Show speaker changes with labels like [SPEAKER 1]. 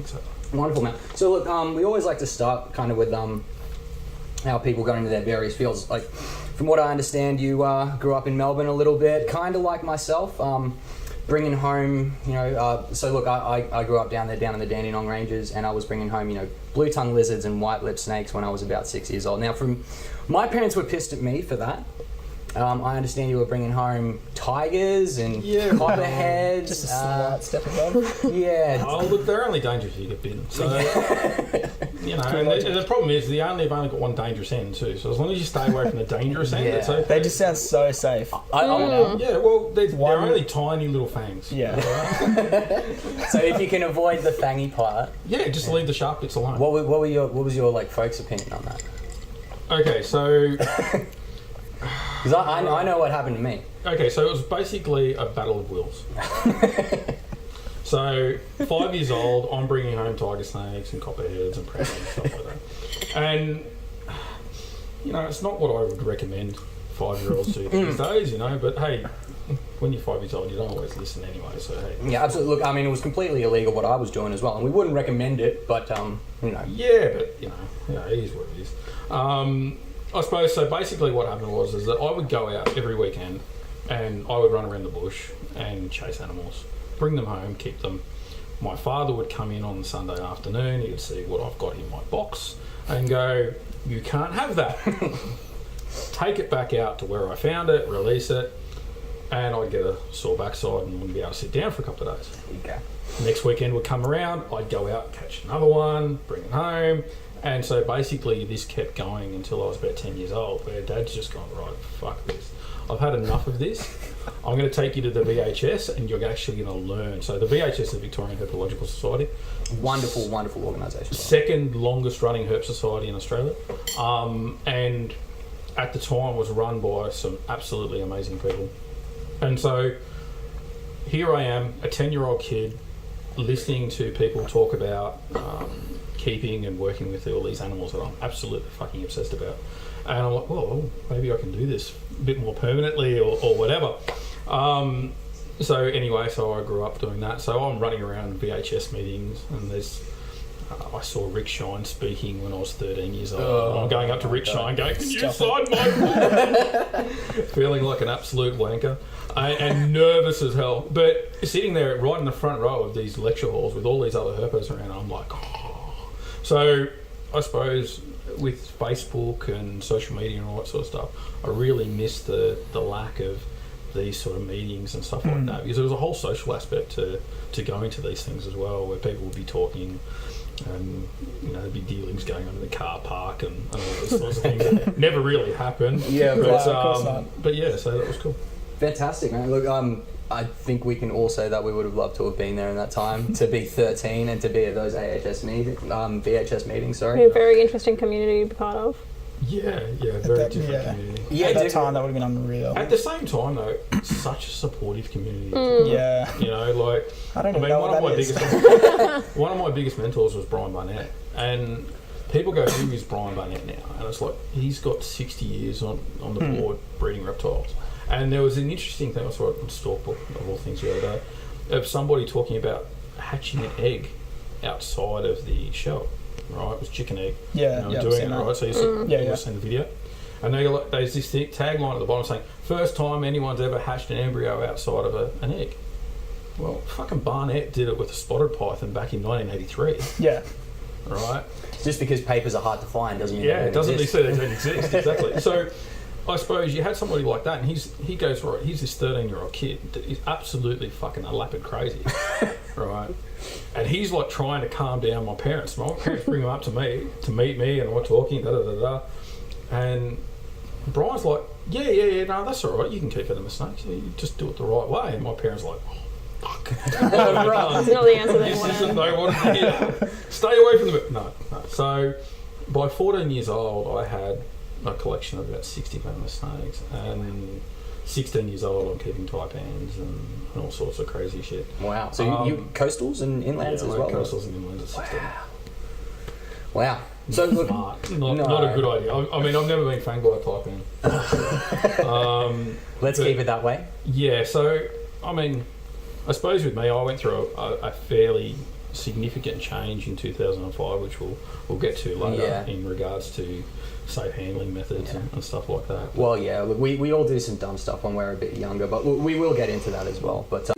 [SPEAKER 1] think so.
[SPEAKER 2] Wonderful, man. So look, we always like to start kind of with how people go into their various fields. Like, from what I understand, you grew up in Melbourne a little bit, kind of like myself. Bringing home, so look, I grew up down in the Dandenong Ranges, and I was bringing home, blue-tongued lizards and white-lipped snakes when I was about 6 years old. Now, my parents were pissed at me for that. I understand you were bringing home tigers and copperheads.
[SPEAKER 3] Just a slight step above.
[SPEAKER 2] Yeah.
[SPEAKER 1] Oh, look, they're only dangerous if you get bitten. So, and the problem is they've only got one dangerous end too. So as long as you stay away from the dangerous end, it's okay.
[SPEAKER 3] They just sound so safe.
[SPEAKER 1] Yeah, well, they're only tiny little fangs.
[SPEAKER 3] Yeah.
[SPEAKER 2] So if you can avoid the fangy part,
[SPEAKER 1] just leave the sharp bits alone.
[SPEAKER 2] What was your like folks' opinion on that?
[SPEAKER 1] Okay, so
[SPEAKER 2] because I know what happened to me.
[SPEAKER 1] Okay, so it was basically a battle of wills. So 5 years old, I'm bringing home tiger snakes and copperheads and predators and stuff like that. And it's not what I would recommend 5-year-olds do these days, But hey, when you're 5 years old, you don't always listen anyway. So hey.
[SPEAKER 2] Yeah, absolutely. Look, I mean, it was completely illegal what I was doing as well, and we wouldn't recommend it. But
[SPEAKER 1] Yeah, but it is what it is. I suppose so. Basically, what happened was that I would go out every weekend, and I would run around the bush and chase animals, bring them home, keep them. My father would come in on Sunday afternoon. He would see what I've got in my box and go, "You can't have that." Take it back out to where I found it, release it, and I'd get a sore backside and wouldn't be able to sit down for a couple of days.
[SPEAKER 2] Okay.
[SPEAKER 1] Next weekend would come around, I'd go out, catch another one, bring it home. And so basically this kept going until I was about 10 years old, where Dad's just gone, right, fuck this. I've had enough of this. I'm going to take you to the VHS and you're actually going to learn. So the VHS is the Victorian Herpetological Society.
[SPEAKER 2] Wonderful, wonderful organisation.
[SPEAKER 1] Second longest running herp society in Australia. And at the time was run by some absolutely amazing people. And so here I am, a 10-year-old kid, listening to people talk about keeping and working with all these animals that I'm absolutely fucking obsessed about. And I'm like, well, maybe I can do this a bit more permanently or whatever. So anyway, so I grew up doing that. So I'm running around VHS meetings, and I saw Rick Shine speaking when I was 13 years old. I'm going up to Rick Shine going, "Can you sign my book?" Feeling like an absolute wanker and nervous as hell. But sitting there right in the front row of these lecture halls with all these other herpers around, I'm like, oh. So I suppose with Facebook and social media and all that sort of stuff, I really missed the lack of these sort of meetings and stuff like that, because there was a whole social aspect to going to these things as well, where people would be talking and there'd be dealings going on in the car park and all those sorts of things that never really happened.
[SPEAKER 2] Yeah,
[SPEAKER 1] but,
[SPEAKER 2] of course not.
[SPEAKER 1] But yeah, so that was cool.
[SPEAKER 2] Fantastic, man. Look, I think we can all say that we would have loved to have been there in that time, to be 13 and to be at those VHS meetings. Sorry.
[SPEAKER 4] A very interesting community to be part of.
[SPEAKER 1] Yeah, very different community.
[SPEAKER 3] Yeah, at that time that would have been unreal.
[SPEAKER 1] At the same time, though, it's such a supportive community.
[SPEAKER 3] Yeah.
[SPEAKER 1] I don't know one of my biggest mentors was Brian Barnett, and people go, "Who is Brian Barnett now?" And it's like, he's got 60 years on the board breeding reptiles. And there was an interesting thing I saw on Stalkbook, of all things, the other day, of somebody talking about hatching an egg outside of the shell. Right, it was chicken egg.
[SPEAKER 3] Yeah,
[SPEAKER 1] doing it right. So you seen the video, and there's this tagline at the bottom saying, "First time anyone's ever hatched an embryo outside of an egg." Well, fucking Barnett did it with a spotted python back in 1983.
[SPEAKER 3] Yeah.
[SPEAKER 1] Right.
[SPEAKER 2] Just because papers are hard to find doesn't mean
[SPEAKER 1] it doesn't mean they don't exist. Exactly. So I suppose you had somebody like that, and he goes, right, he's this 13-year-old kid that is absolutely fucking lapid crazy, right? And he's like trying to calm down my parents. My parents bring him up to me to meet me, and we're talking, and Brian's like, yeah, no, that's all right. You can keep Venomous snakes. You just do it the right way. And my parents are like, oh, fuck.
[SPEAKER 4] That's not the answer they
[SPEAKER 1] wanted to hear. Stay away from the... No. So by 14 years old, I had a collection of about 60 Venomous snakes, and 16 years old I'm keeping taipans and all sorts of crazy shit.
[SPEAKER 2] Wow. So you coastals and inlands as well?
[SPEAKER 1] Coastals and inlands at 16.
[SPEAKER 2] Wow. So look,
[SPEAKER 1] not a good idea. I mean, I've never been fanged by a taipan.
[SPEAKER 2] Let's keep it that way.
[SPEAKER 1] Yeah, so I mean, I suppose with me, I went through a fairly significant change in 2005, which we'll get to later
[SPEAKER 2] Yeah.
[SPEAKER 1] in regards to safe handling methods and stuff like that.
[SPEAKER 2] Well, yeah, look, we all do some dumb stuff when we're a bit younger, but we will get into that as well. But